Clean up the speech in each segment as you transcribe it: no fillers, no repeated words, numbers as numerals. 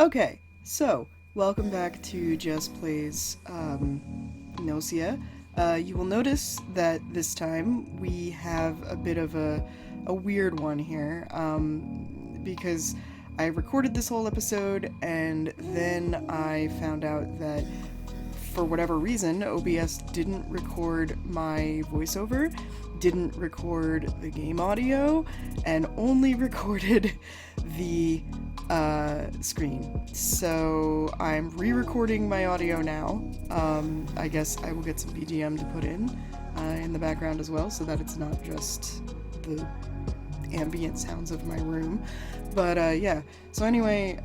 Okay, so welcome back to Jess Plays Gnosia. You will notice that this time we have a bit of a weird one here, because I recorded this whole episode and then I found out that for whatever reason, OBS didn't record my voiceover, didn't record the game audio, and only recorded the screen. So I'm re-recording my audio now. I guess I will get some BGM to put in the background as well, so that it's not just the ambient sounds of my room. But yeah, so anyway,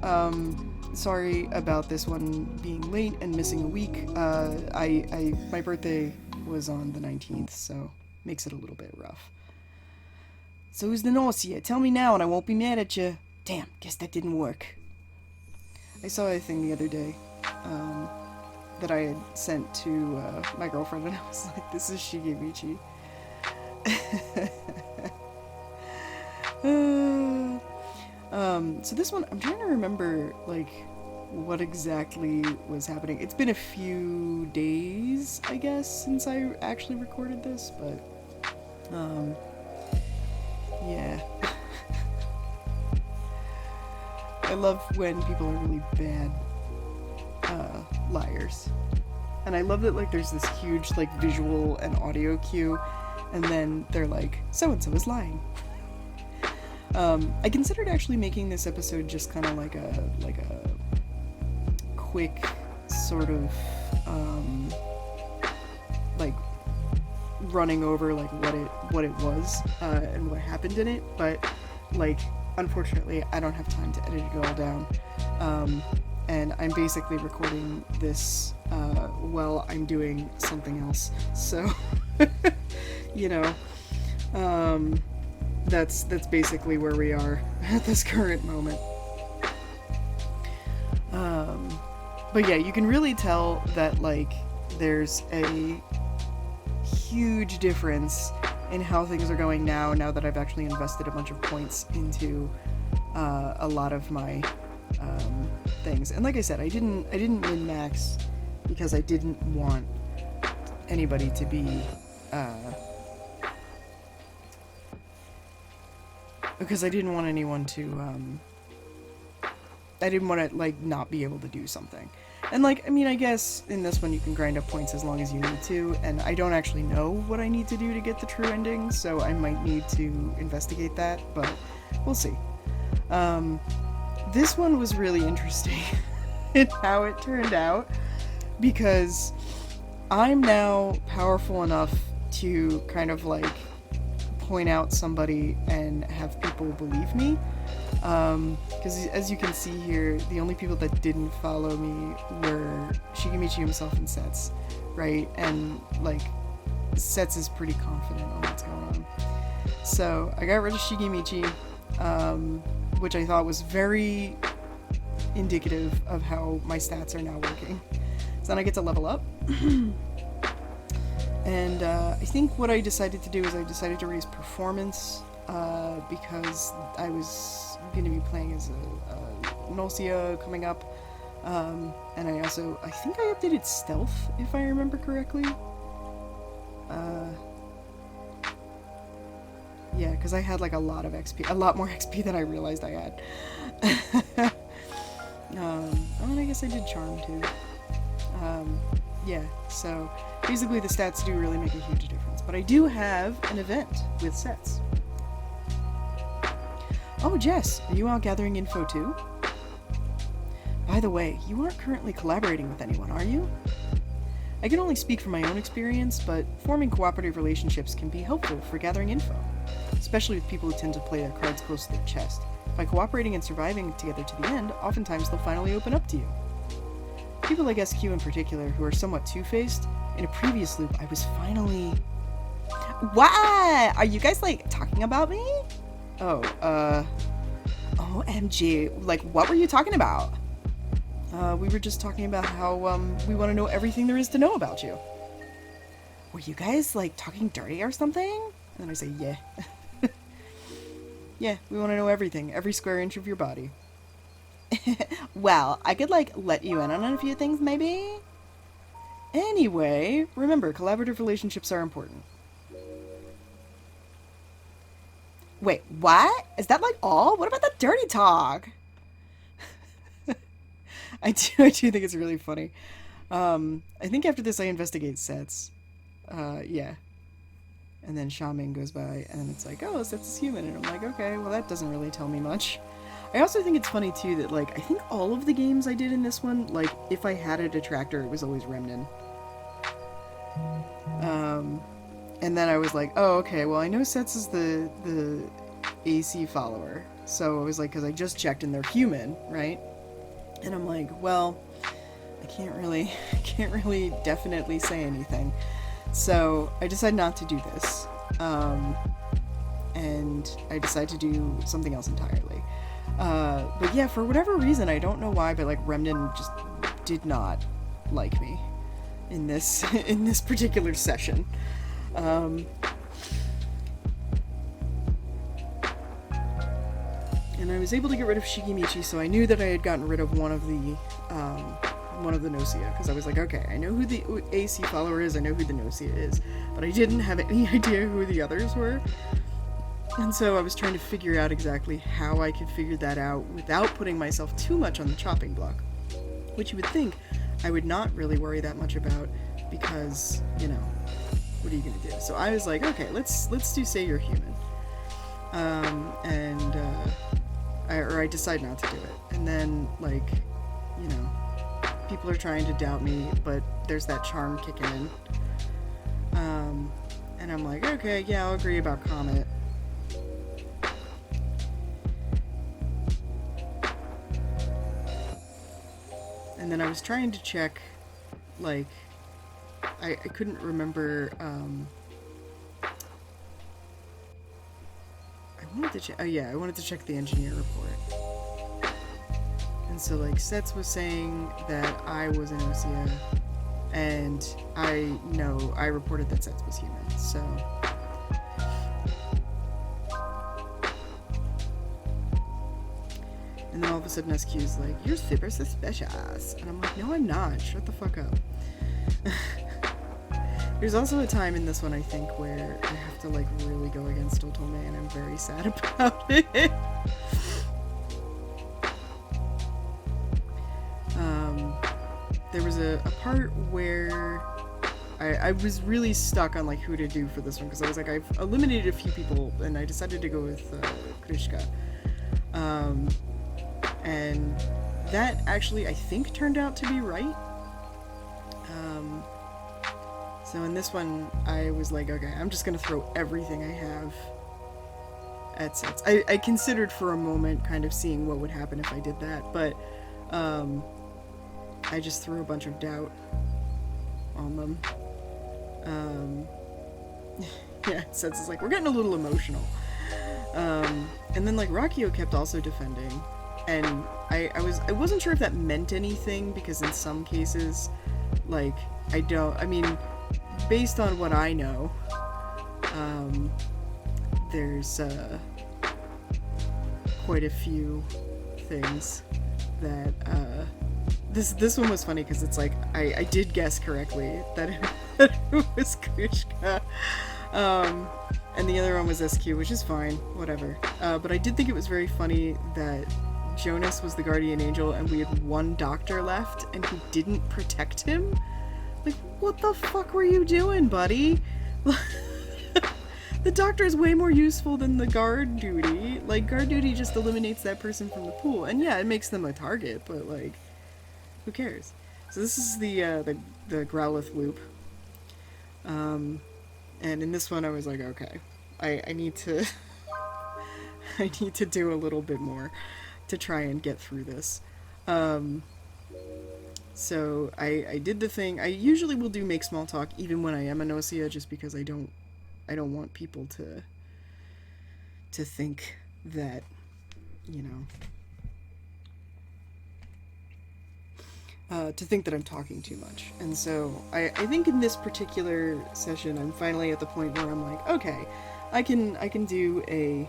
sorry about this one being late and missing a week. My birthday was on the 19th, so makes it a little bit rough. So who's the Gnosia? Tell me now and I won't be mad at you. Damn, guess that didn't work. I saw a thing the other day that I had sent to my girlfriend, and I was like, this is Shigemichi. So this one, I'm trying to remember, like, what exactly was happening. It's been a few days, I guess, since I actually recorded this, but, yeah. I love when people are really bad, liars. And I love that, like, there's this huge, like, visual and audio cue, and then they're like, so-and-so is lying. I considered actually making this episode just kind of like a quick sort of, like, running over, like, what it was, and what happened in it, but, like, unfortunately, I don't have time to edit it all down, and I'm basically recording this, while I'm doing something else, so, you know, that's basically where we are at this current moment. But yeah, you can really tell that, like, there's a huge difference in how things are going now that I've actually invested a bunch of points into a lot of my things. And like I said, I didn't win max because I didn't want anybody to be because I didn't want anyone to I didn't want to, like, not be able to do something. And, like, I mean, I guess in this one you can grind up points as long as you need to, and I don't actually know what I need to do to get the true ending, so I might need to investigate that, but we'll see. This one was really interesting in how it turned out, because I'm now powerful enough to kind of, like, point out somebody and have people believe me. Because as you can see here, the only people that didn't follow me were Shigemichi himself and Sets, right? And, like, Sets is pretty confident on what's going on. So I got rid of Shigemichi, which I thought was very indicative of how my stats are now working. So then I get to level up. And I think what I decided to do is I decided to raise performance, because I was going to be playing as a Gnosia coming up, and I think I updated stealth, if I remember correctly. Yeah, because I had, like, a lot of XP, a lot more XP than I realized I had. And I guess I did charm too. Yeah, so basically the stats do really make a huge difference, but I do have an event with Sets. Oh, Jess, are you out gathering info too? By the way, you aren't currently collaborating with anyone, are you? I can only speak from my own experience, but forming cooperative relationships can be helpful for gathering info, especially with people who tend to play their cards close to their chest. By cooperating and surviving together to the end, oftentimes they'll finally open up to you. People like SQ in particular, who are somewhat two-faced, in a previous loop I was finally... What? Are you guys, like, talking about me? Oh, OMG, like, what were you talking about? We were just talking about how, we want to know everything there is to know about you. Were you guys, like, talking dirty or something? And then I say, yeah. Yeah, we want to know everything, every square inch of your body. Well, I could, like, let you in on a few things, maybe? Anyway, remember, collaborative relationships are important. Wait, what? Is that, like, all? What about the dirty talk? I do think it's really funny. I think after this I investigate sets. Yeah. And then Shaman goes by, and it's like, oh, Sets is human. And I'm like, okay, well, that doesn't really tell me much. I also think it's funny, too, that, like, I think all of the games I did in this one, like, if I had a detractor, it was always Remnant. And then I was like, oh, okay, well, I know Sets is the AC follower. So I was like, because I just checked and they're human, right? And I'm like, well, I can't really definitely say anything. So I decided not to do this. And I decided to do something else entirely. But yeah, for whatever reason, I don't know why, but like Remnant just did not like me in this in this particular session. And I was able to get rid of Shigemichi, so I knew that I had gotten rid of one of the Gnosia, because I was like, okay, I know who the AC follower is, I know who the Gnosia is, but I didn't have any idea who the others were. And so I was trying to figure out exactly how I could figure that out without putting myself too much on the chopping block, which you would think I would not really worry that much about, because, you know, what are you gonna do? So I was like, okay, let's do Say You're Human. I decide not to do it. And then, like, you know, people are trying to doubt me, but there's that charm kicking in. And I'm like, okay, yeah, I'll agree about Comet. And then I was trying to check, like, I couldn't remember, I wanted to check the engineer report. And so, like, Sets was saying that I was an Gnosia, and I reported that Sets was human, so. And then all of a sudden SQ's like, you're super suspicious. And I'm like, no, I'm not. Shut the fuck up. There's also a time in this one, I think, where I have to, like, really go against Otome, and I'm very sad about it. There was a part where I was really stuck on, like, who to do for this one, because I was like, I've eliminated a few people, and I decided to go with Krishka. And that actually, I think, turned out to be right. So in this one, I was like, okay, I'm just gonna throw everything I have at Sets. I considered for a moment kind of seeing what would happen if I did that, but I just threw a bunch of doubt on them. Yeah, Sets is like, we're getting a little emotional. And then, like, Rakio kept also defending, and I wasn't sure if that meant anything, because in some cases, like, based on what I know, there's quite a few things that this one was funny, because it's like I did guess correctly that it was Krishka, and the other one was SQ, which is fine, whatever. But I did think it was very funny that Jonas was the guardian angel and we had one doctor left and he didn't protect him. Like, what the fuck were you doing, buddy? The doctor is way more useful than the guard duty. Like, guard duty just eliminates that person from the pool. And yeah, it makes them a target, but, like, who cares? So this is the Growlithe loop. And in this one I was like, okay, I need to I need to do a little bit more to try and get through this. So I did the thing. I usually will do make small talk even when I am a Gnosia, just because I don't want people to think that, you know, to think that I'm talking too much. And so I think in this particular session I'm finally at the point where I'm like, okay, I can do a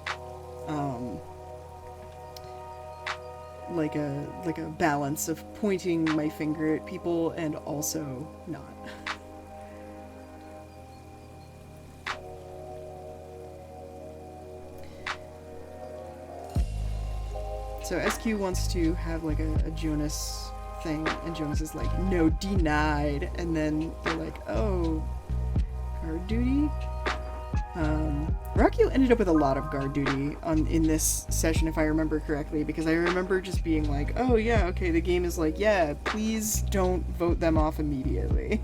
like a balance of pointing my finger at people and also not. So SQ wants to have like a Jonas thing, and Jonas is like, no, denied. And then they're like, oh, guard duty? Rockio ended up with a lot of guard duty in this session, if I remember correctly, because I remember just being like, oh yeah, okay, the game is like, yeah, please don't vote them off immediately.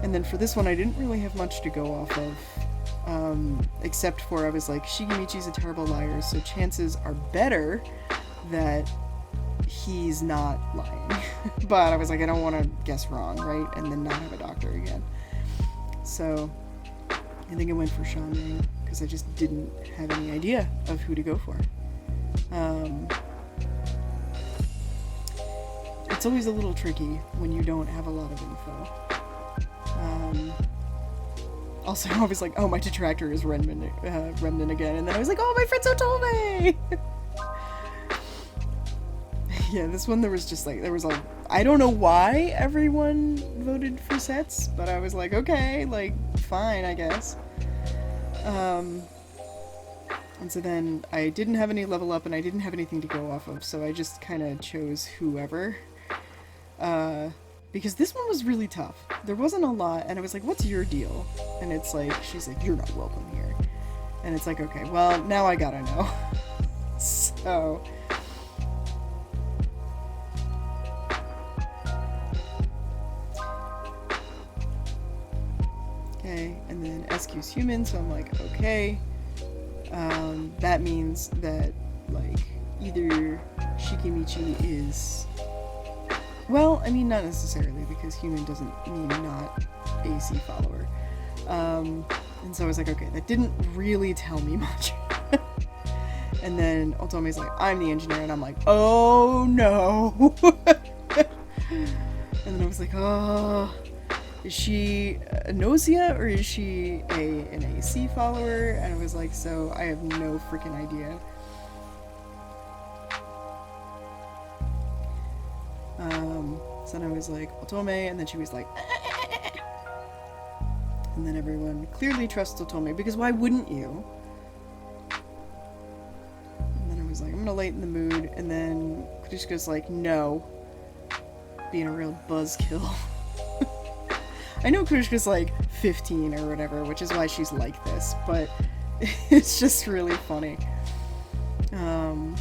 And then for this one, I didn't really have much to go off of. Except for I was like, Shigemichi's a terrible liar, so chances are better that he's not lying. But I was like, I don't want to guess wrong, right? And then not have a doctor again. So I think I went for Shanmei because I just didn't have any idea of who to go for. It's always a little tricky when you don't have a lot of info. Also, I was like, oh, my detractor is Remnant again. And then I was like, oh, my friend Otome! Yeah, this one there was a... I don't know why everyone voted for sets, but I was like, okay, like, fine, I guess. And so then I didn't have any level up and I didn't have anything to go off of, so I just kind of chose whoever. Because this one was really tough. There wasn't a lot, and I was like, what's your deal? And it's like, she's like, you're not welcome here. And it's like, okay, well, now I gotta know. So... okay, and then SQ's human, so I'm like, okay. That means that, like, either Shikimichi is... well, I mean, not necessarily, because human doesn't mean not AC follower. And so I was like, okay, that didn't really tell me much. And then Otome's like, I'm the engineer, and I'm like, oh no! And then I was like, oh, is she a Gnosia, or is she an AC follower? And I was like, so I have no freaking idea. So then I was like, Otome, and then she was like, and then everyone clearly trusts Otome, because why wouldn't you? And then I was like, I'm gonna lighten the mood, and then Kurishka's like, no. Being a real buzzkill. I know Kurishka's like 15 or whatever, which is why she's like this, but it's just really funny. And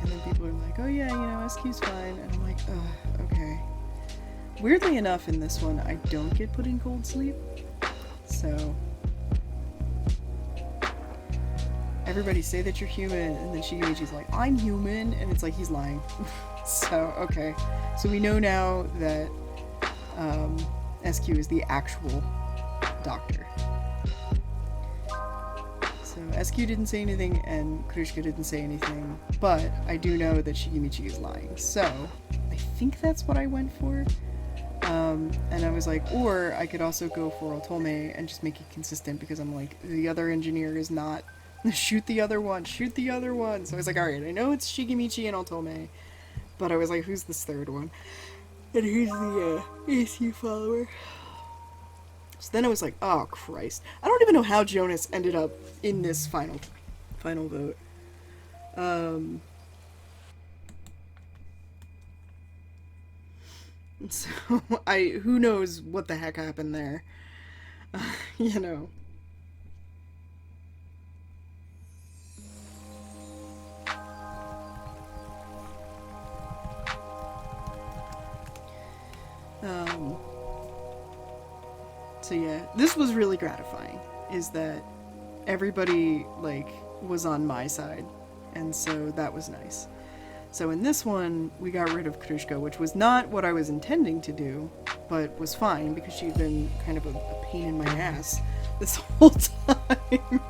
then people are like, oh yeah, you know, SQ's fine. And I'm like, ugh, okay. Weirdly enough, in this one, I don't get put in cold sleep. So... everybody say that you're human, and then Shigemichi's like, I'm human, and it's like, he's lying. So, okay. So we know now that SQ is the actual doctor. So SQ didn't say anything, and Kurishka didn't say anything, but I do know that Shigemichi is lying. So, I think that's what I went for. And I was like, or I could also go for Otome and just make it consistent, because I'm like, the other engineer is not... shoot the other one, shoot the other one. So I was like, alright, I know it's Shigemichi and Otome, but I was like, who's this third one? And who's the AC follower? So then I was like, oh Christ. I don't even know how Jonas ended up in this final vote. So, who knows what the heck happened there. You know. So yeah, this was really gratifying, is that everybody, like, was on my side, and so that was nice. So in this one, we got rid of Kurishka, which was not what I was intending to do, but was fine, because she'd been kind of a pain in my ass this whole time.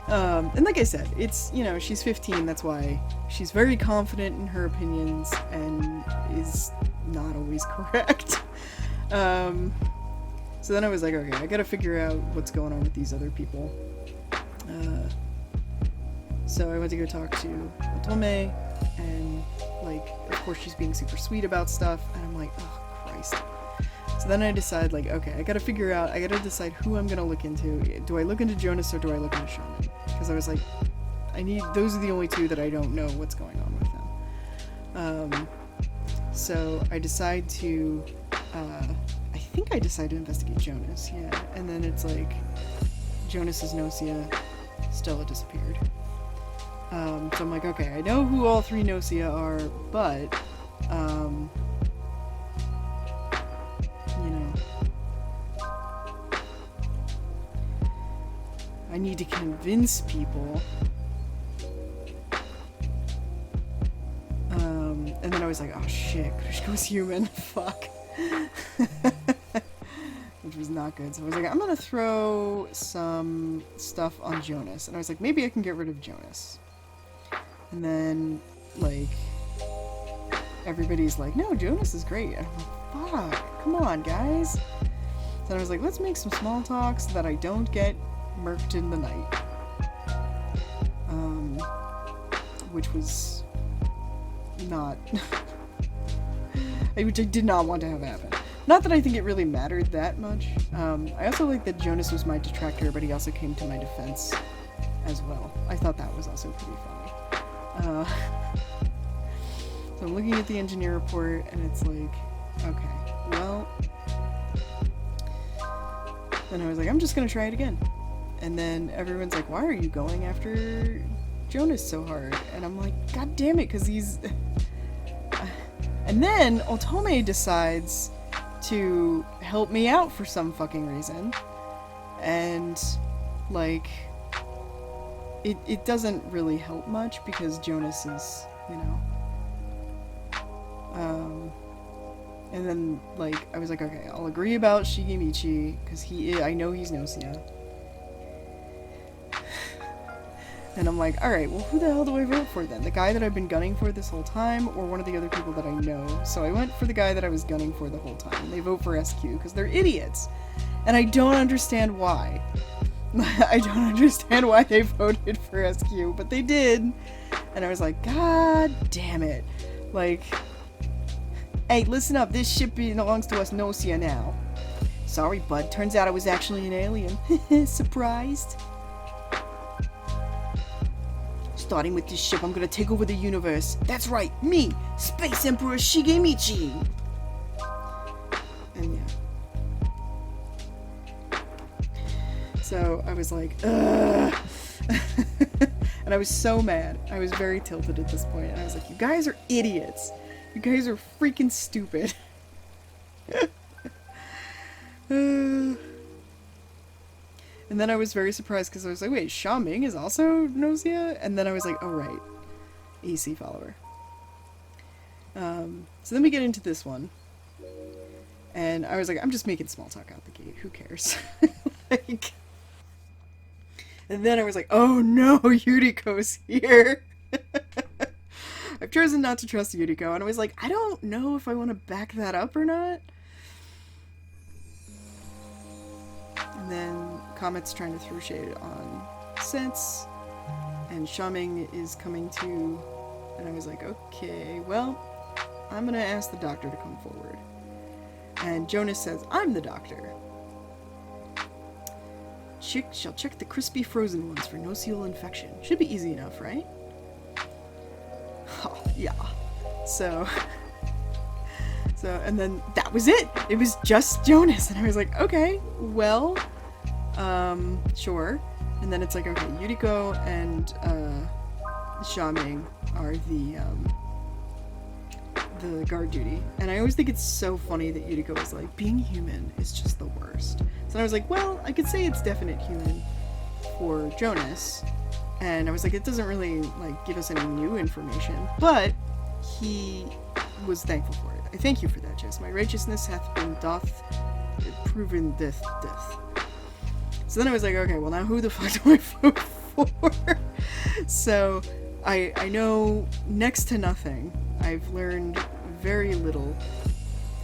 And like I said, it's, you know, she's 15, that's why she's very confident in her opinions, and is not always correct. So then I was like, okay, I gotta figure out what's going on with these other people. So I went to go talk to Otome, and, like, of course she's being super sweet about stuff, and I'm like, oh, Christ. So then I decide, like, okay, I gotta decide who I'm gonna look into. Do I look into Jonas or do I look into Shaman? Because I was like, those are the only two that I don't know what's going on with them. So I decide to, I think I decide to investigate Jonas, yeah. And then it's like, Jonas is Gnosia, Stella disappeared. So I'm like, okay, I know who all three Gnosia are, but, you know, I need to convince people. And then I was like, oh shit, Krishko's human, fuck. Which was not good. So I was like, I'm gonna throw some stuff on Jonas. And I was like, maybe I can get rid of Jonas. And then, like, everybody's like, no, Jonas is great. And I'm like, fuck, come on, guys. So I was like, let's make some small talk so that I don't get murked in the night. Which was not... which I did not want to have happen. Not that I think it really mattered that much. I also like that Jonas was my detractor, but he also came to my defense as well. I thought that was also pretty funny. So I'm looking at the engineer report, and it's like, okay, well... Then I was like, I'm just gonna try it again. And then everyone's like, why are you going after Jonas so hard? And I'm like, god damn it, because he's... And then Otome decides to help me out for some fucking reason. And, like, it doesn't really help much because Jonas is, you know... and then, like, I was like, okay, I'll agree about Shigemichi, because I know he's Gnosia. And I'm like, alright, well, who the hell do I vote for then? The guy that I've been gunning for this whole time, or one of the other people that I know? So I went for the guy that I was gunning for the whole time. They vote for SQ, because they're idiots. And I don't understand why. I don't understand why they voted for SQ, but they did. And I was like, god damn it. Like, hey, listen up, this ship belongs to us Gnosia now. Sorry, bud, turns out I was actually an alien. Surprised? Starting with this ship, I'm gonna take over the universe. That's right, me, Space Emperor Shigemichi! And yeah. So I was like, ugh. And I was so mad. I was very tilted at this point. And I was like, you guys are idiots. You guys are freaking stupid. And then I was very surprised because I was like, wait, Sha Ming is also Gnosia? And then I was like, oh right, AC follower. So then we get into this one. And I was like, I'm just making small talk out the gate, who cares? Like, and then I was like, oh no, Yuriko's here! I've chosen not to trust Yuriko, and I was like, I don't know if I want to back that up or not. And then Comet's trying to throw shade on Sense, and Sha Ming is coming to, and I was like, okay, well, I'm gonna ask the doctor to come forward. And Jonas says, I'm the doctor. Chick shall check the crispy frozen ones for nocial infection. Should be easy enough, right? Oh, yeah. So, and then that was it. It was just Jonas. And I was like, okay, well, sure. And then it's like, okay, Yuriko and, Sha Ming are the guard duty. And I always think it's so funny that Yuriko is like, being human is just the worst. So I was like, well, I could say it's definite human for Jonas. And I was like, it doesn't really, like, give us any new information. But he was thankful for it. I thank you for that, Jess. My righteousness hath been proven death. So then I was like, okay, well now who the fuck do I vote for? So I know next to nothing. I've learned very little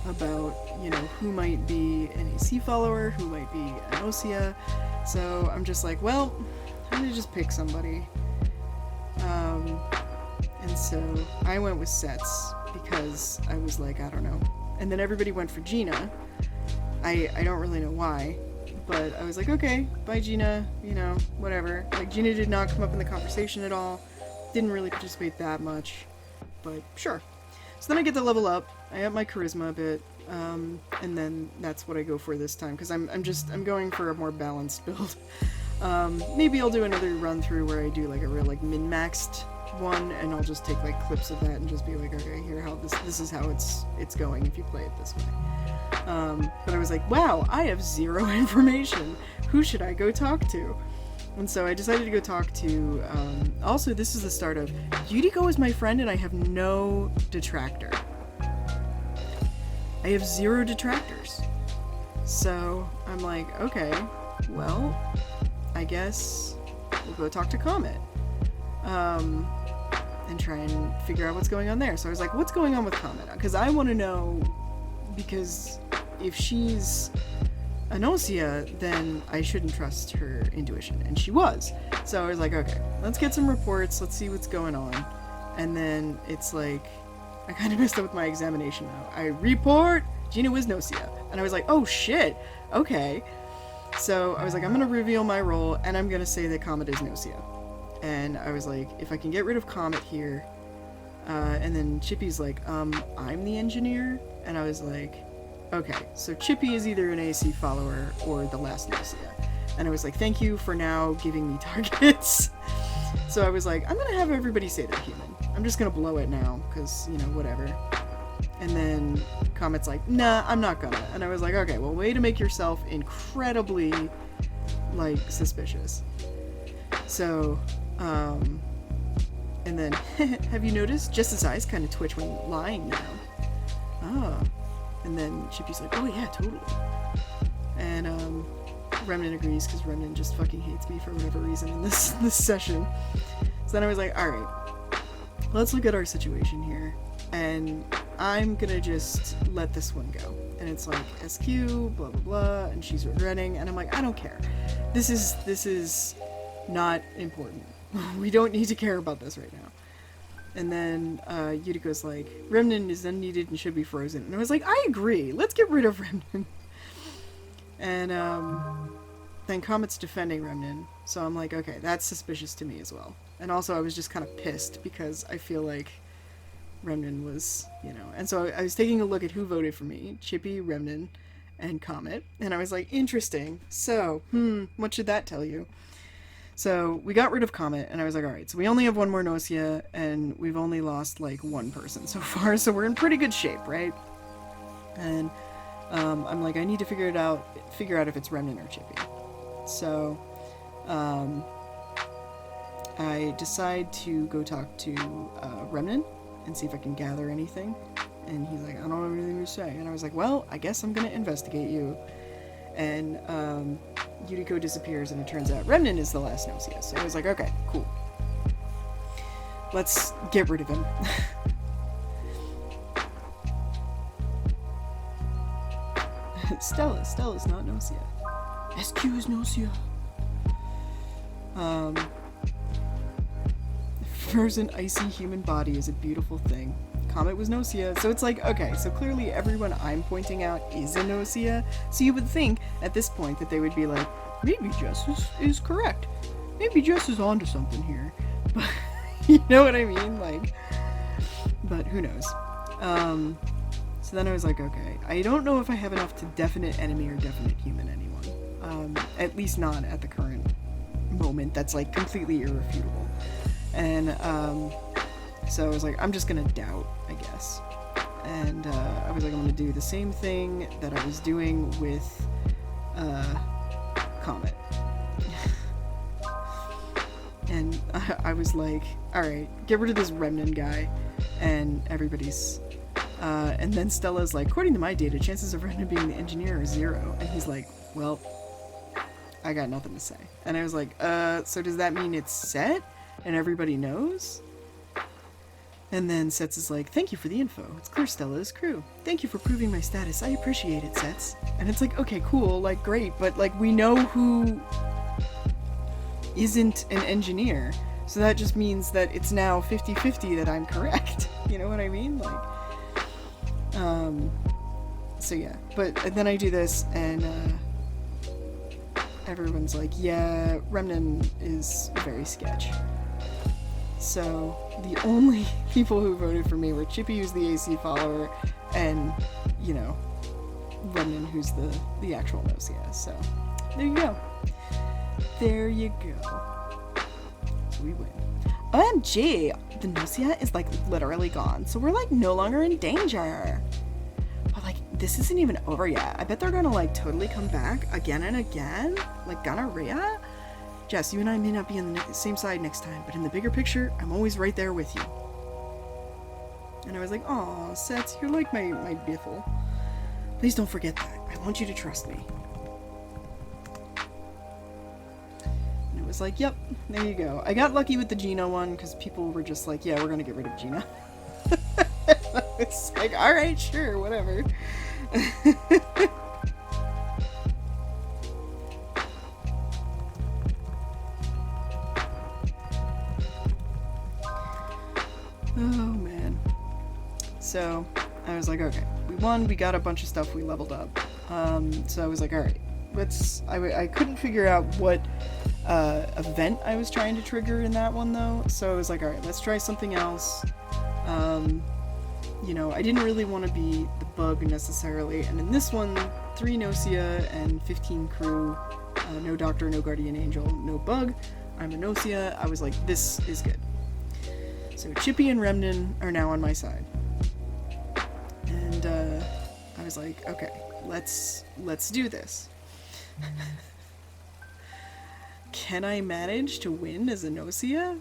about, you know, who might be an AC follower, who might be an Gnosia. So I'm just like, well, I'm gonna just pick somebody. And so I went with Sets because I was like, I don't know. And then everybody went for Gina. I don't really know why, but I was like, okay, bye Gina, you know, whatever. Like, Gina did not come up in the conversation at all, didn't really participate that much, but sure. So then I get to level up, I up my charisma a bit, and then that's what I go for this time, because I'm going for a more balanced build. Maybe I'll do another run through where I do like a real like min-maxed one, and I'll just take like clips of that and just be like, okay, here, how this is how it's going if you play it this way. But I was like, wow, I have zero information. Who should I go talk to? And so I decided to go talk to, also this is the start of, Yuriko is my friend and I have no detractor. I have 0 detractors. So I'm like, okay, well, I guess we'll go talk to Comet. And try and figure out what's going on there. So I was like, what's going on with Comet? Because I want to know, because if she's a Gnosia, then I shouldn't trust her intuition. And she was. So I was like, okay, let's get some reports, let's see what's going on. And then it's like, I kind of messed up with my examination now. I report, Gina was Gnosia. And I was like, oh shit, okay. So I was like, I'm going to reveal my role, and I'm going to say that Comet is Gnosia. And I was like, if I can get rid of Comet here, and then Chippy's like, I'm the engineer, and I was like, okay, so Chippy is either an AC follower or the last Gnosia. And I was like, thank you for now giving me targets. So I was like, I'm gonna have everybody say they're human. I'm just gonna blow it now, because, you know, whatever. And then Comet's like, nah, I'm not gonna. And I was like, okay, well, way to make yourself incredibly, like, suspicious. So, and then, have you noticed? Jess's eyes kind of twitch when lying now. Oh. And then Chippy's like, oh yeah, totally. And, Remnant agrees, because Remnant just fucking hates me for whatever reason in this session. So then I was like, alright, let's look at our situation here. And I'm gonna just let this one go. And it's like, SQ, blah blah blah, and she's regretting, and I'm like, I don't care. This is not important. We don't need to care about this right now. And then Yuriko's like, Remnant is unneeded and should be frozen. And I was like, I agree. Let's get rid of Remnant. And then Comet's defending Remnant. So I'm like, okay, that's suspicious to me as well. And also I was just kind of pissed because I feel like Remnant was, you know. And so I was taking a look at who voted for me. Chippy, Remnant, and Comet. And I was like, interesting. So, what should that tell you? So we got rid of Comet, and I was like, alright, so we only have one more Gnosia, and we've only lost, like, one person so far, so we're in pretty good shape, right? And I'm like, I need to figure out if it's Remnant or Chippy. So I decide to go talk to Remnant and see if I can gather anything. And he's like, I don't have anything to say. And I was like, well, I guess I'm gonna investigate you. And Yuriko disappears, and it turns out Remnant is the last Gnosia. So I was like, okay, cool. Let's get rid of him. Stella's not Gnosia. SQ is Gnosia. Frozen icy human body is a beautiful thing. Comet was Gnosia, so it's like, okay, so clearly everyone I'm pointing out is a Gnosia, so you would think at this point that they would be like, maybe Jess is correct. Maybe Jess is onto something here. But, you know what I mean? Like, but who knows? So then I was like, okay, I don't know if I have enough to definite enemy or definite human anyone. At least not at the current moment. That's like completely irrefutable. And, so I was like, I'm just gonna doubt, I guess. And I was like, I'm gonna do the same thing that I was doing with Comet. And I was like, alright, get rid of this Remnant guy. And everybody's... and then Stella's like, according to my data, chances of Remnant being the engineer are 0. And he's like, well, I got nothing to say. And I was like, so does that mean it's set? And everybody knows? And then Sets is like, thank you for the info. It's clear Stella is crew. Thank you for proving my status. I appreciate it, Sets. And it's like, okay, cool, like, great, but, like, we know who isn't an engineer. So that just means that it's now 50-50 that I'm correct. You know what I mean? Like, so yeah. But then I do this, and everyone's like, yeah, Remnant is very sketch. So the only people who voted for me were Chippy, who's the AC follower, and, you know, Remnant, who's the actual Gnosia. So there you go. There you go. So we win. OMG! The Gnosia is like literally gone, so we're like no longer in danger. But like, this isn't even over yet. I bet they're gonna like totally come back again and again. Like gonorrhea? Jess, you and I may not be on the same side next time, but in the bigger picture, I'm always right there with you. And I was like, aw, Sets, you're like my biffle. Please don't forget that. I want you to trust me. And it was like, yep, there you go. I got lucky with the Gina one, because people were just like, yeah, we're gonna get rid of Gina. It's like, alright, sure, whatever. Oh man. So I was like, okay, we won, we got a bunch of stuff, we leveled up. So I was like, alright, I couldn't figure out what event I was trying to trigger in that one though. So I was like, alright, let's try something else. You know, I didn't really want to be the bug necessarily, and in this one, 3 Gnosia and 15 crew, no doctor, no guardian angel, no bug. I'm a Gnosia. I was like, this is good. So Chippy and Remnant are now on my side. And I was like, okay, let's do this. Can I manage to win as a Gnosia?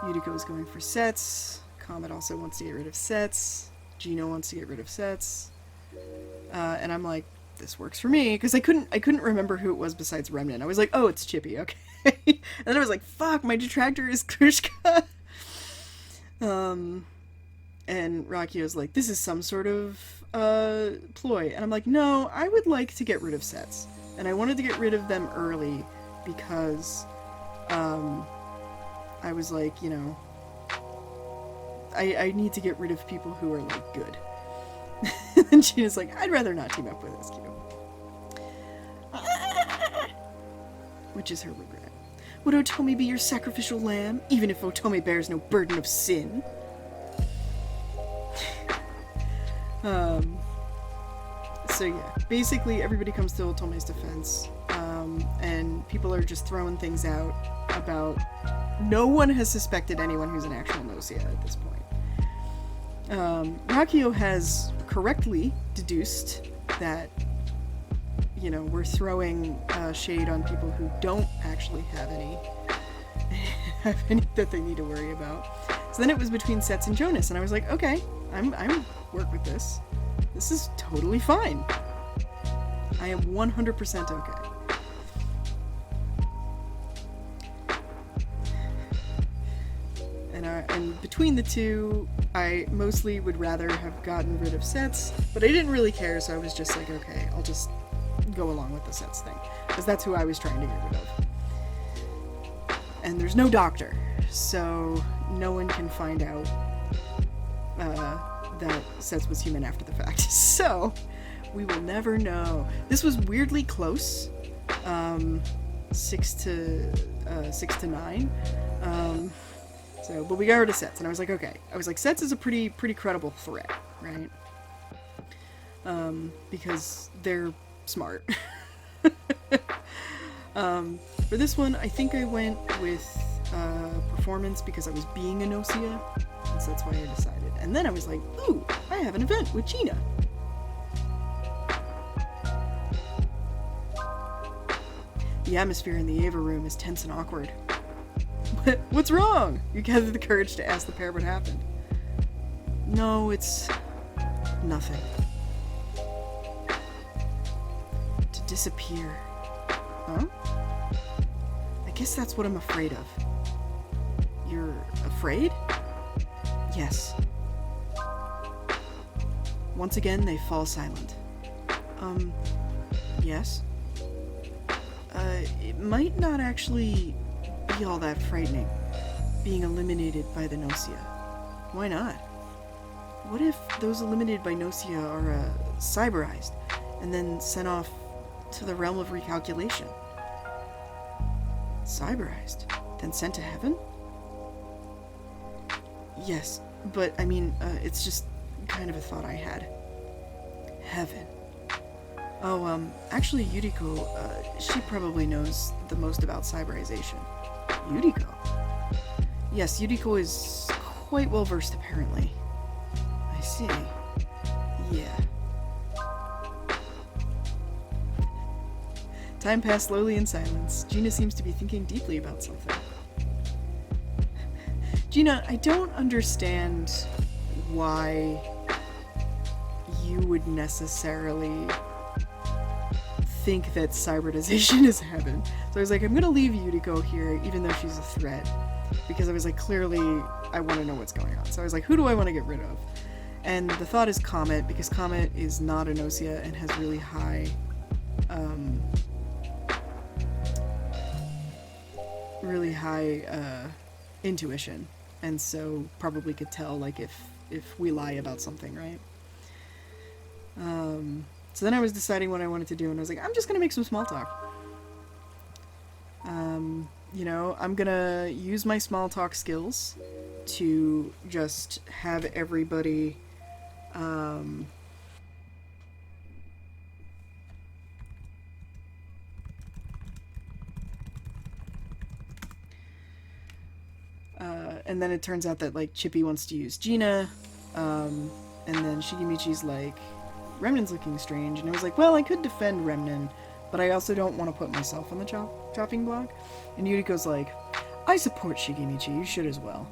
Utica was going for Sets. Comet also wants to get rid of Sets. Gino wants to get rid of Sets. And I'm like, this works for me, because I couldn't remember who it was besides Remnant. I was like, oh, it's Chippy, okay. And then I was like, fuck, my detractor is Krishka. And Rakio's like, this is some sort of ploy. And I'm like, no, I would like to get rid of Sets. And I wanted to get rid of them early because I was like, you know, I need to get rid of people who are like good. And Gina's like, I'd rather not team up with SQ. Which is her regret. Would Otome be your sacrificial lamb, even if Otome bears no burden of sin? So yeah, basically everybody comes to Otome's defense, and people are just throwing things out about... No one has suspected anyone who's an actual Gnosia at this point. Rakio has correctly deduced that, you know, we're throwing shade on people who don't actually have any that they need to worry about. So then it was between Sets and Jonas, and I was like, okay, I'm work with this. This is totally fine. I am 100% okay. And between the two, I mostly would rather have gotten rid of Sets, but I didn't really care, so I was just like, okay, I'll just go along with the Sets thing, because that's who I was trying to get rid of. And there's no doctor, so no one can find out that Sets was human after the fact. So we will never know. This was weirdly close, 6 to 9. So, but we got rid of Sets, and I was like, okay. I was like, Sets is a pretty credible threat, right? Because they're smart. For this one, I think I went with performance because I was being a Gnosia, and so that's why I decided. And then I was like, ooh, I have an event with Gina. The atmosphere in the Ava room is tense and awkward. What's wrong? You gathered the courage to ask the pair what happened. No, it's nothing. To disappear. Huh? I guess that's what I'm afraid of. You're afraid? Yes. Once again, they fall silent. Yes? it might not actually be all that frightening, being eliminated by the Gnosia. Why not? What if those eliminated by Gnosia are cyberized and then sent off to the realm of recalculation? Cyberized, then sent to heaven? Yes, but I mean, it's just kind of a thought I had. Heaven. Oh, actually Yuriko, she probably knows the most about cyberization. Yuriko? Yes, Yuriko is quite well versed apparently. I see. Yeah. Time passed slowly in silence. Gina seems to be thinking deeply about something. Gina, I don't understand why you would necessarily think that cybernization is heaven. So I was like, I'm gonna leave Yuriko here, even though she's a threat. Because I was like, clearly, I want to know what's going on. So I was like, who do I want to get rid of? And the thought is Comet, because Comet is not a Gnosia and has really high, intuition. And so probably could tell, like, if we lie about something, right? So then I was deciding what I wanted to do, and I was like, I'm just gonna make some small talk. You know, I'm gonna use my small talk skills to just have everybody, and then it turns out that, like, Chippy wants to use Gina, and then Shigemichi's like, Remnan's looking strange, and I was like, well, I could defend Remnan, but I also don't want to put myself on the chopping block. And Yuriko's like, I support Shigemichi, you should as well.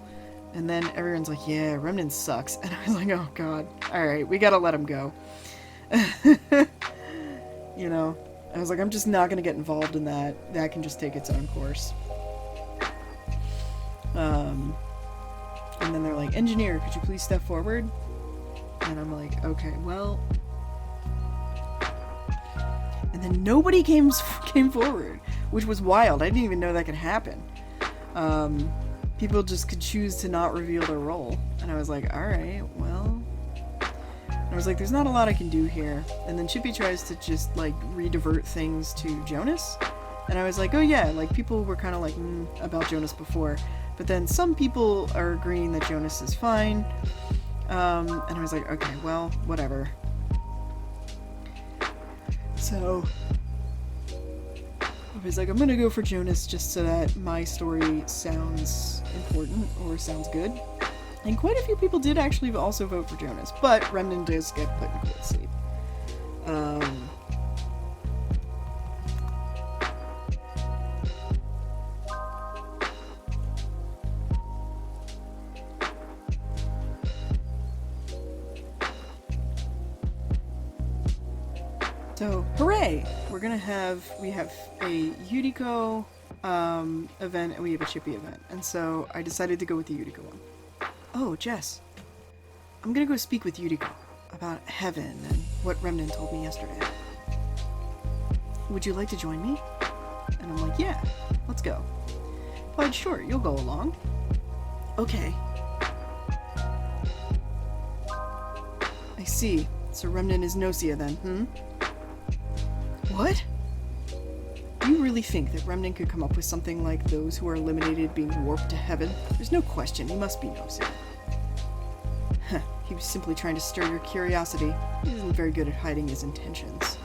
And then everyone's like, yeah, Remnan sucks. And I was like, oh god, alright, we gotta let him go. You know, I was like, I'm just not gonna get involved in that. That can just take its own course. And then they're like, engineer, could you please step forward? And I'm like, okay, well... And then nobody came forward, which was wild. I didn't even know that could happen. People just could choose to not reveal their role. And I was like, alright, well... And I was like, there's not a lot I can do here. And then Chippy tries to just, like, re-divert things to Jonas. And I was like, oh yeah, like, people were kind of like, about Jonas before. But then some people are agreeing that Jonas is fine. And I was like, okay, well, whatever. So, I was like, I'm gonna go for Jonas just so that my story sounds important, or sounds good. And quite a few people did actually also vote for Jonas, but Remnan does get put in cold sleep. So, hooray! We have a Yuriko event and we have a Chippy event. And so I decided to go with the Yuriko one. Oh, Jess. I'm gonna go speak with Yuriko about heaven and what Remnan told me yesterday. Would you like to join me? And I'm like, yeah, let's go. Replied, sure, you'll go along. Okay. I see. So Remnan is Gnosia then, What? Do you really think that Remnan could come up with something like those who are eliminated being warped to heaven? There's no question, he must be Gnosia. Huh, he was simply trying to stir your curiosity. He isn't very good at hiding his intentions.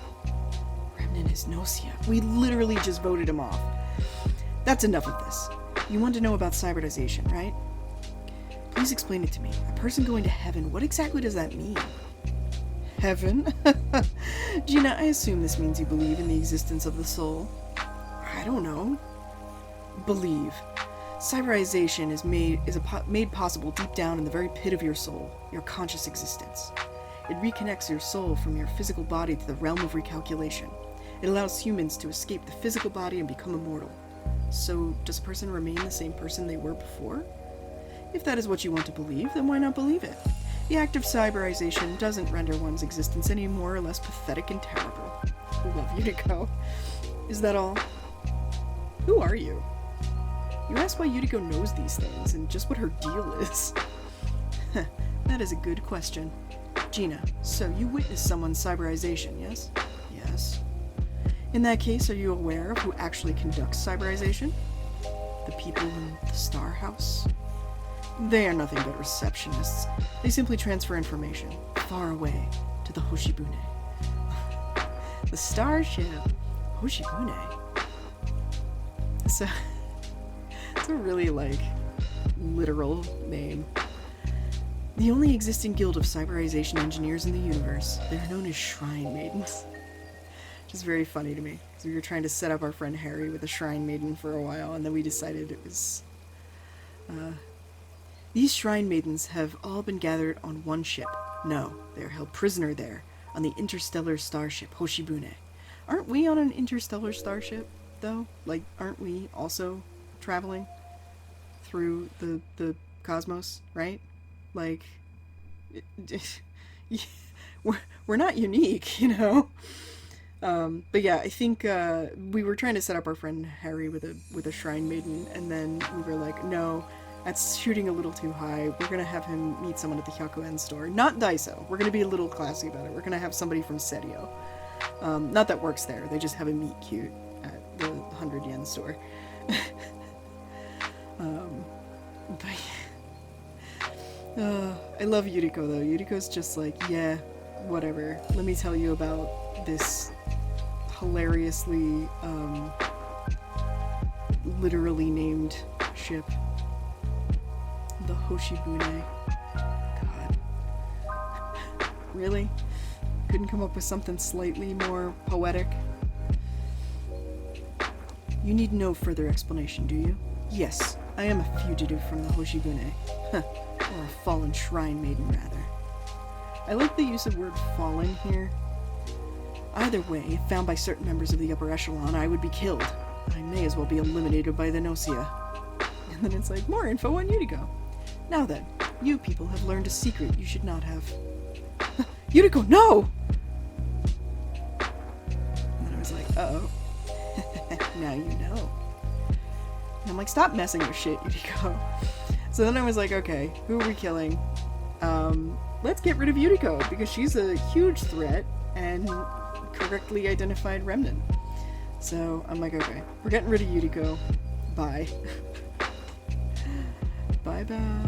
Remnan is Gnosia. We literally just voted him off. That's enough of this. You want to know about cybernization, right? Please explain it to me. A person going to heaven, what exactly does that mean? Heaven? Gina, I assume this means you believe in the existence of the soul. I don't know. Believe. Cyberization is made possible deep down in the very pit of your soul, your conscious existence. It reconnects your soul from your physical body to the realm of recalculation. It allows humans to escape the physical body and become immortal. So, does a person remain the same person they were before? If that is what you want to believe, then why not believe it? The act of cyberization doesn't render one's existence any more or less pathetic and terrible. Love you to go. Is that all? Who are you? You asked why Yuriko knows these things and just what her deal is. That is a good question. Gina, so you witnessed someone's cyberization, yes? Yes. In that case, are you aware of who actually conducts cyberization? The people in the Star House? They are nothing but receptionists. They simply transfer information far away to the Hoshibune. The starship Hoshibune. So, it's a really, literal name. The only existing guild of cyberization engineers in the universe. They are known as Shrine Maidens. Which is very funny to me. So we were trying to set up our friend Harry with a Shrine Maiden for a while, and then we decided it was... These Shrine Maidens have all been gathered on one ship. No, they are held prisoner there, on the interstellar starship Hoshibune. Aren't we on an interstellar starship, though? Aren't we also traveling through the cosmos, right? We're not unique, you know? But yeah, I think we were trying to set up our friend Harry with a Shrine Maiden, and then we were like, no, that's shooting a little too high. We're gonna have him meet someone at the Hyakuen store. Not Daiso. We're gonna be a little classy about it. We're gonna have somebody from Serio. Not that works there. They just have a meet cute at the 100 yen store. I love Yuriko though. Yuriko's just like, yeah, whatever. Let me tell you about this hilariously, literally named ship. The Hoshibune. God. Really? Couldn't come up with something slightly more poetic? You need no further explanation, do you? Yes, I am a fugitive from the Hoshibune. Or a fallen shrine maiden, rather. I like the use of word fallen here. Either way, if found by certain members of the upper echelon, I would be killed. I may as well be eliminated by the Gnosia. And then it's like, more info on Yuriko. Now then, you people have learned a secret you should not have. Yuriko, no! And then I was like, uh-oh. Now you know. And I'm like, stop messing with shit, Yuriko. So then I was like, okay, who are we killing? Let's get rid of Yuriko, because she's a huge threat and correctly identified remnant. So I'm like, okay, we're getting rid of Yuriko. Bye. Bye, Bow.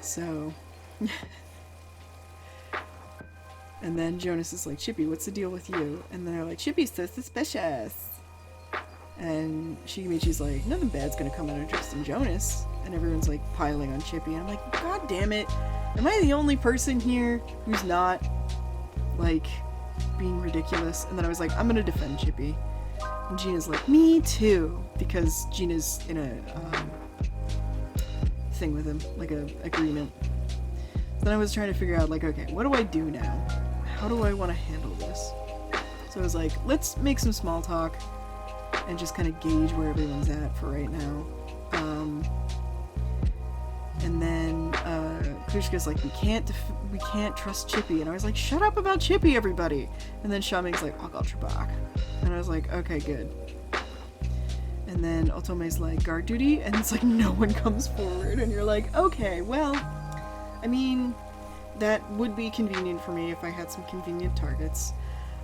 So, and then Jonas is like, Chippy, what's the deal with you? And then they're like, Chippy's so suspicious. And she's like, nothing bad's gonna come out of Tristan Jonas. And everyone's like piling on Chippy. And I'm like, God damn it. Am I the only person here who's not, being ridiculous? And then I was like, I'm gonna defend Chippy. And Gina's like, me too. Because Gina's in a, thing with him. A agreement. So then I was trying to figure out, okay, what do I do now? How do I want to handle this? So I was like, let's make some small talk. And just kind of gauge where everyone's at for right now. And then Kushka's like, we can't trust Chippy. And I was like, shut up about Chippy, everybody. And then Shaming's like, I'll got your back. And I was like, okay, good. And then Otome's like, guard duty. And it's like, no one comes forward. And you're like, okay, well, I mean, that would be convenient for me if I had some convenient targets.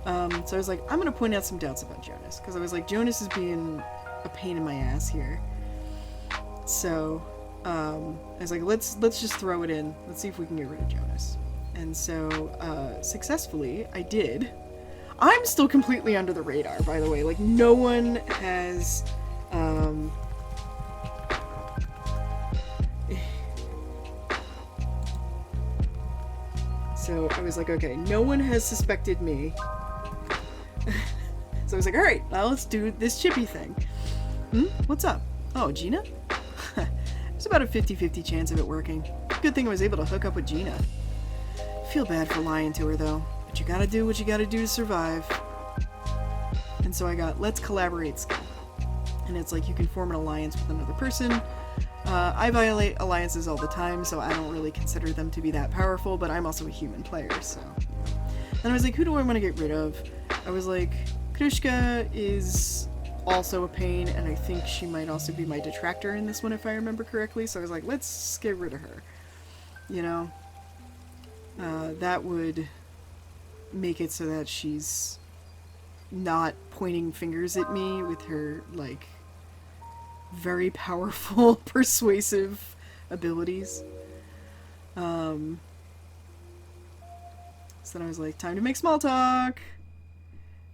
So I was like, I'm gonna point out some doubts about Jonas, because I was like, Jonas is being a pain in my ass here. So, I was like, let's just throw it in. Let's see if we can get rid of Jonas. And so, successfully, I did. I'm still completely under the radar, by the way. No one has, So I was like, okay, no one has suspected me. So I was like, alright, now let's do this Chippy thing. What's up? Oh, Gina? There's about a 50-50 chance of it working. Good thing I was able to hook up with Gina. Feel bad for lying to her, though. But you gotta do what you gotta do to survive. And so I got, let's collaborate skill. And it's like you can form an alliance with another person. I violate alliances all the time, so I don't really consider them to be that powerful, but I'm also a human player, so... Then I was like, who do I want to get rid of? I was like, Krishka is also a pain, and I think she might also be my detractor in this one if I remember correctly, so I was like, let's get rid of her. You know? That would make it so that she's not pointing fingers at me with her, like, very powerful, persuasive abilities. So then I was like, time to make small talk.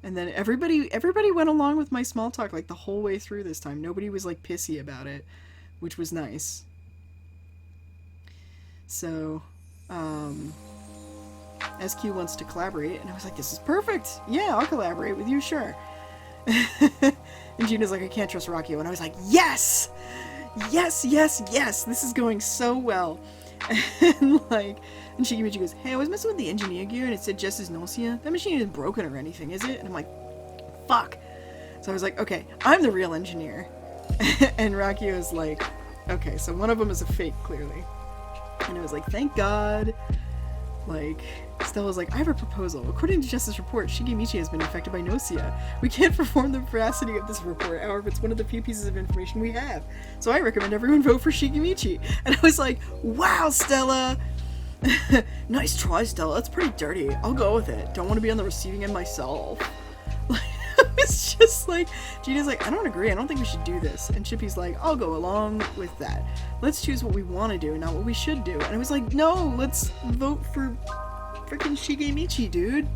And then everybody went along with my small talk, like, the whole way through this time. Nobody was, like, pissy about it, which was nice. So, SQ wants to collaborate, and I was like, this is perfect. Yeah, I'll collaborate with you, sure. And Gina's like, I can't trust Rockio. And I was like, yes! Yes, yes, yes! This is going so well. And Shigemichi goes, hey, I was messing with the engineer gear and it said Jess's Gnosia. That machine isn't broken or anything, is it? And I'm like, fuck. So I was like, okay, I'm the real engineer. And Rakio's like, okay, so one of them is a fake, clearly. And I was like, thank God. Like, Stella's like, I have a proposal. According to Jess's report, Shigemichi has been infected by Gnosia. We can't perform the veracity of this report, however, it's one of the few pieces of information we have. So I recommend everyone vote for Shigemichi. And I was like, wow, Stella! Nice try, Stella. That's pretty dirty. I'll go with it. Don't want to be on the receiving end myself. It's just like, Gina's like, I don't agree. I don't think we should do this. And Chippy's like, I'll go along with that. Let's choose what we want to do, not what we should do. And I was like, no, let's vote for freaking Shigemichi, dude.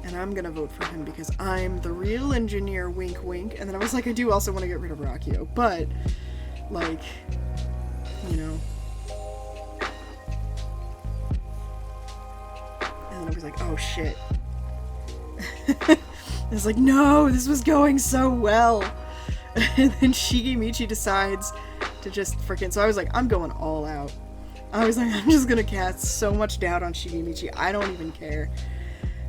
And I'm gonna vote for him because I'm the real engineer, wink wink. And then I was like, I do also want to get rid of Rockio, but, like, you know. And then I was like, oh shit. I was like, no, this was going so well. And then Shigemichi decides to just freaking... So I was like, I'm going all out. I was like, I'm just gonna cast so much doubt on Shigemichi. I don't even care.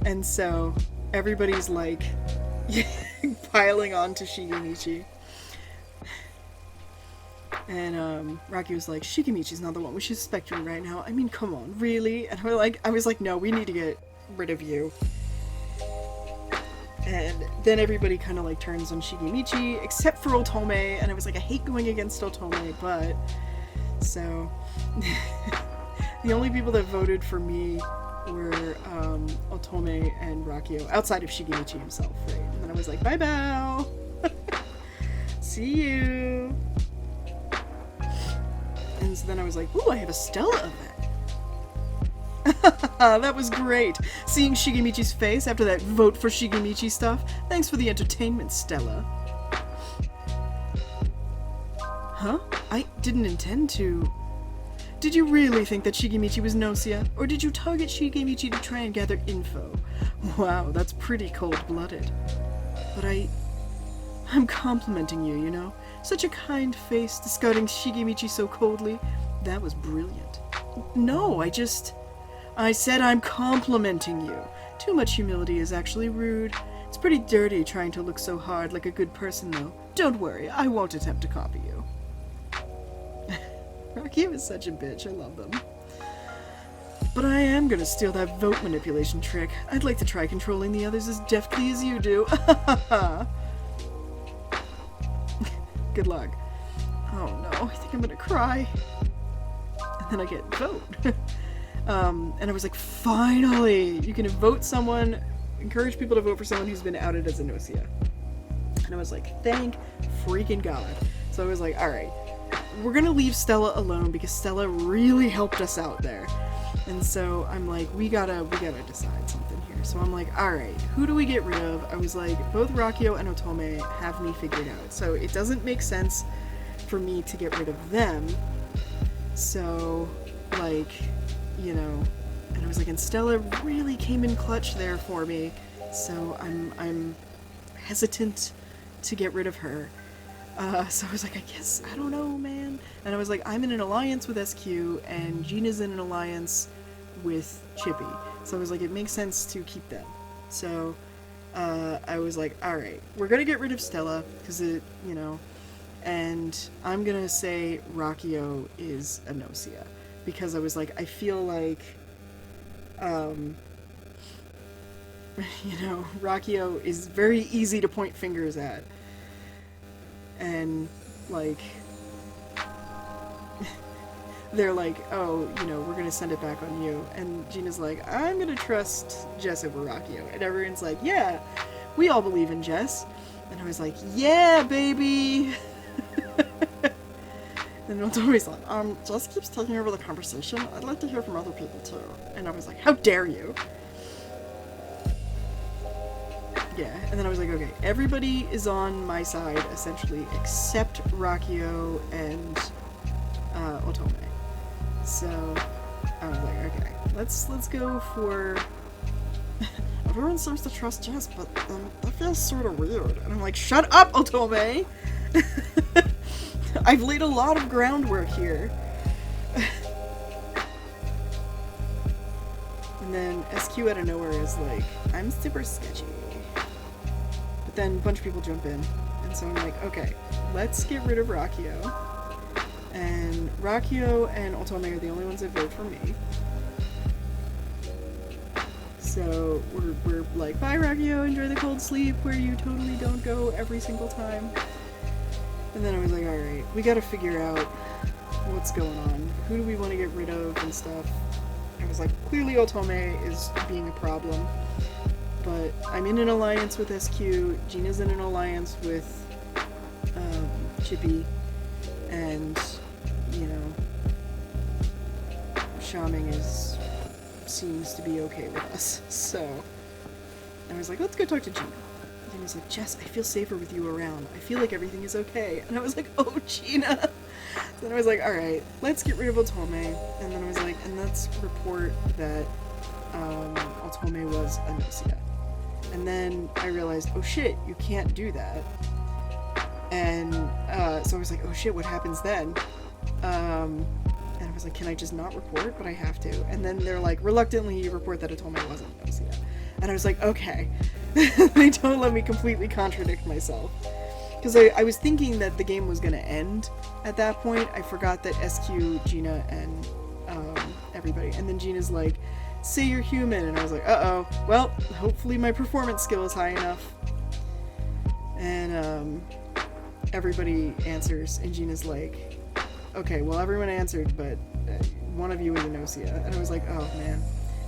And so everybody's like piling on to Shigemichi. And Rocky was like, Shigemichi's not the one we should suspect you right now. I mean, come on, really? And I was like, no, we need to get rid of you. And then everybody kind of like turns on Shigemichi, except for Otome, and I was like, I hate going against Otome, but... So... the only people that voted for me were Otome and Rockio, outside of Shigemichi himself, right? And then I was like, bye bow! See you! And so then I was like, ooh, I have a Stella event! That was great! Seeing Shigemichi's face after that vote for Shigemichi stuff. Thanks for the entertainment, Stella. Huh? I didn't intend to... Did you really think that Shigemichi was Gnosia? Or did you target Shigemichi to try and gather info? Wow, that's pretty cold-blooded. But I'm complimenting you, you know? Such a kind face, discarding Shigemichi so coldly. That was brilliant. No, I said I'm complimenting you. Too much humility is actually rude. It's pretty dirty trying to look so hard like a good person, though. Don't worry, I won't attempt to copy you. Rocky is such a bitch, I love them. But I am gonna steal that vote manipulation trick. I'd like to try controlling the others as deftly as you do. Good luck. Oh no, I think I'm gonna cry. And then I get vote. And I was like, finally! You can vote someone, encourage people to vote for someone who's been outed as a Gnosia. And I was like, thank freaking God. So I was like, alright, we're gonna leave Stella alone because Stella really helped us out there. And so I'm like, we gotta decide something here. So I'm like, alright, who do we get rid of? I was like, both Rockio and Otome have me figured out. So it doesn't make sense for me to get rid of them. So, like, you know, and I was like, and Stella really came in clutch there for me. So I'm hesitant to get rid of her. So I was like, I guess, I don't know, man. And I was like, I'm in an alliance with SQ, and Gina's in an alliance with Chippy. So I was like, it makes sense to keep them. So, I was like, alright, we're gonna get rid of Stella, because it, you know, and I'm gonna say Rockio is a Gnosia. Because I was like, I feel like, You know, Rakio is very easy to point fingers at. And, like, they're like, oh, you know, we're gonna send it back on you. And Gina's like, I'm gonna trust Jess over Rakio. And everyone's like, yeah, we all believe in Jess. And I was like, yeah, baby! And Otome's like, Jess keeps taking over the conversation. I'd like to hear from other people too. And I was like, how dare you? Yeah, and then I was like, okay, everybody is on my side, essentially, except Rakio and Otome. So I was like, okay, let's go for... Everyone seems to trust Jess, but that feels sort of weird. And I'm like, shut up, Otome! I've laid a lot of groundwork here. And then SQ out of nowhere is like, I'm super sketchy. But then a bunch of people jump in. And so I'm like, okay, let's get rid of Rakio. And Rakio and Otome are the only ones that vote for me. So we're like, bye Rakio, enjoy the cold sleep where you totally don't go every single time. And then I was like, alright, we gotta figure out what's going on. Who do we want to get rid of and stuff. I was like, clearly Otome is being a problem. But I'm in an alliance with SQ, Gina's in an alliance with Chippy, and, you know, Shaming seems to be okay with us. So I was like, let's go talk to Gina. And he's like, Jess, I feel safer with you around. I feel like everything is okay. And I was like, oh, Gina. So then I was like, alright, let's get rid of Otome. And then I was like, and let's report that Otome was a Gnosia. And then I realized, oh shit, you can't do that. And so I was like, oh shit, what happens then? And I was like, can I just not report? But I have to. And then they're like, reluctantly report that Otome wasn't a Gnosia. And I was like, okay. They don't let me completely contradict myself. Because I was thinking that the game was going to end at that point. I forgot that SQ, Gina, and everybody. And then Gina's like, say you're human. And I was like, uh-oh. Well, hopefully my performance skill is high enough. And everybody answers. And Gina's like, okay, well, everyone answered, but one of you is a Gnosia. And I was like, oh, man.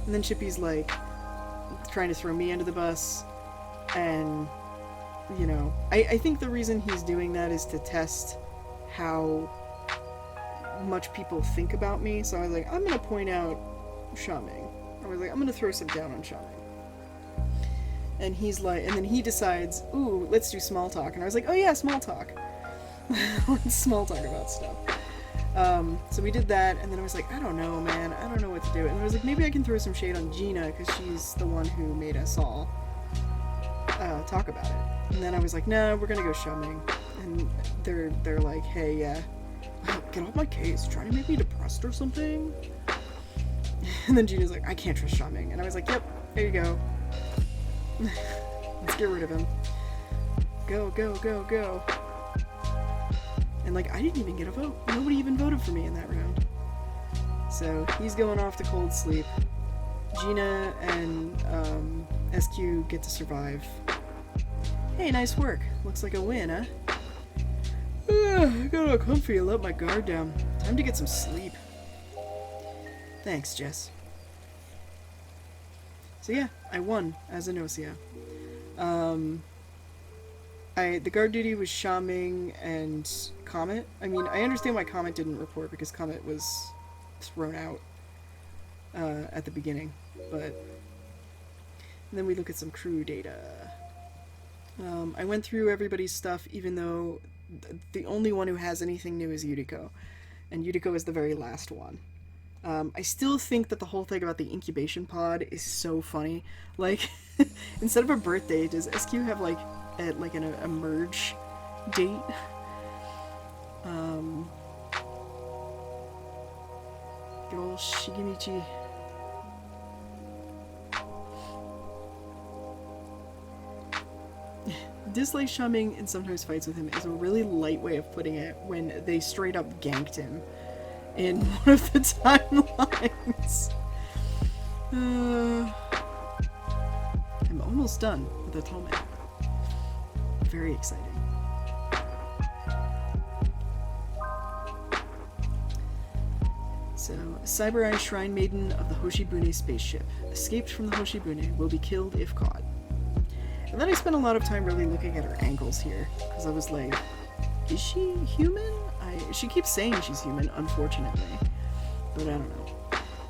And then Chippy's like, trying to throw me under the bus. And, you know, I think the reason he's doing that is to test how much people think about me. So I was like, I'm going to point out Shaming. I was like, I'm going to throw some down on Shaming. And he's like, and then he decides, ooh, let's do small talk. And I was like, oh yeah, small talk. Let's small talk about stuff. So we did that, and then I was like, I don't know, man. I don't know what to do. And I was like, maybe I can throw some shade on Gina, because she's the one who made us all talk about it. And then I was like, no, we're gonna go Shaming. And they're like, hey, yeah, get off my case. Trying to make me depressed or something? And then Gina's like, I can't trust Shaming. And I was like, yep, there you go. Let's get rid of him. Go, go, go, go. And, like, I didn't even get a vote. Nobody even voted for me in that round. So, he's going off to cold sleep. Gina and SQ get to survive. Hey, nice work. Looks like a win, huh? I got all comfy and let my guard down. Time to get some sleep. Thanks, Jess. So yeah, I won as a Gnosia. The guard duty was Shaming and Comet. I mean, I understand why Comet didn't report, because Comet was thrown out at the beginning, but... And then we look at some crew data. I went through everybody's stuff, even though the only one who has anything new is Yuriko, and Yuriko is the very last one. I still think that the whole thing about the incubation pod is so funny. Like, instead of a birthday, does SQ have, like, a merge date? Good old Shigemichi. Dislike Shaming and sometimes fights with him is a really light way of putting it when they straight up ganked him in one of the timelines. I'm almost done with the Tome. Very exciting. So, Cyber Eye Shrine Maiden of the Hoshibune spaceship. Escaped from the Hoshibune, will be killed if caught. And then I spent a lot of time really looking at her ankles here, because I was like, is she human? She keeps saying she's human, unfortunately. But I don't know.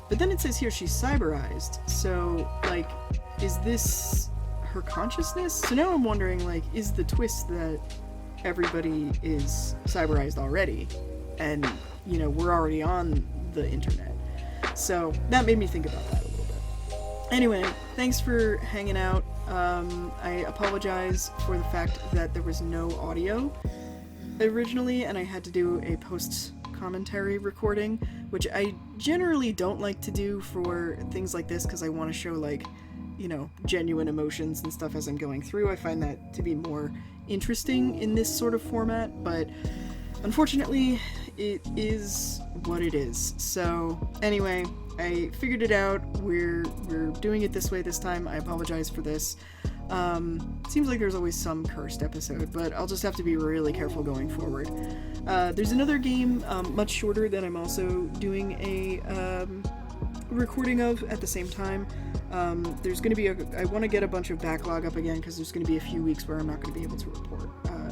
But then it says here she's cyberized, so, like, is this her consciousness? So now I'm wondering, like, is the twist that everybody is cyberized already? And, you know, we're already on the internet. So that made me think about that a little bit. Anyway, thanks for hanging out. I apologize for the fact that there was no audio originally, and I had to do a post-commentary recording, which I generally don't like to do for things like this, because I want to show, like, you know, genuine emotions and stuff as I'm going through. I find that to be more interesting in this sort of format, but unfortunately, it is what it is. So, anyway, I figured it out. We're doing it this way this time. I apologize for this. Seems like there's always some cursed episode, but I'll just have to be really careful going forward. There's another game, much shorter, that I'm also doing a recording of at the same time. There's going to be I want to get a bunch of backlog up again, because there's going to be a few weeks where I'm not going to be able to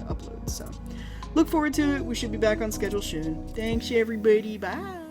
upload, so look forward to it. We should be back on schedule soon. Thanks, everybody. Bye!